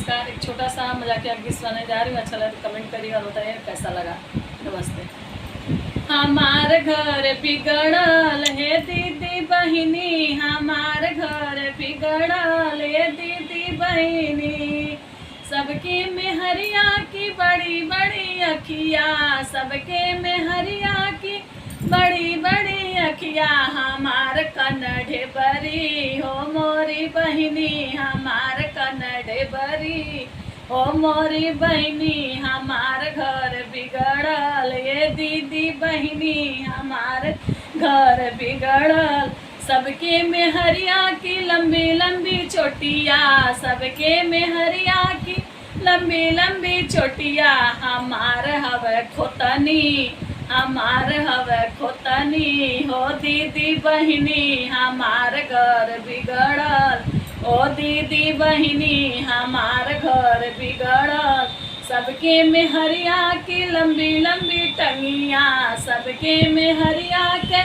नमस्कार। एक छोटा सा मजाकिया गीत सुनाने जा रही हूँ। अच्छा लगा तो कमेंट करिए और बताइए कैसा लगा। नमस्ते। हमार घर बिगड़ल है दीदी बहिनी, हमार घर बिगड़ल है दीदी बहिनी। सबके मेहरिया की बड़ी बड़ी अखिया, सबके मेहरिया की बड़ी बड़ी अखिया। हमार कन्नढ़ बरी हो मोरी बहिनी, हमार कन्नढ़ बरी हो मोरी बहिनी। हमार घर बिगड़ल ये दीदी बहिनी, हमार घर बिगड़ल। सबके मेहरिया की लंबी लंबी चोटिया, सबके मेहरिया की लंबी लंबी चोटिया। हमार हवे खोतनी, हमार हवे खोतनी हो दीदी बहिनी। हमार घर बिगड़ल ओ दीदी बहिनी, हमार घर बिगड़ल। सबके मेहरिया की लंबी लंबी टंगिया, सबके मेहरिया के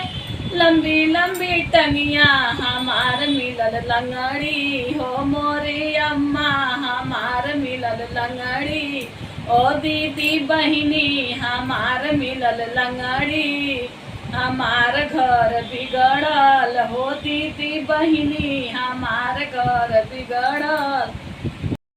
लंबी लंबी टंगिया। हमार मिलल लंगड़ी हो मोरी अम्मा, हमार मिलल लंगड़ी ओ दीदी बहिनी। हमार मिलल लंगड़ी, हमार घर बिगड़ल हो दीदी बहिनी, हमार घर बिगड़ल।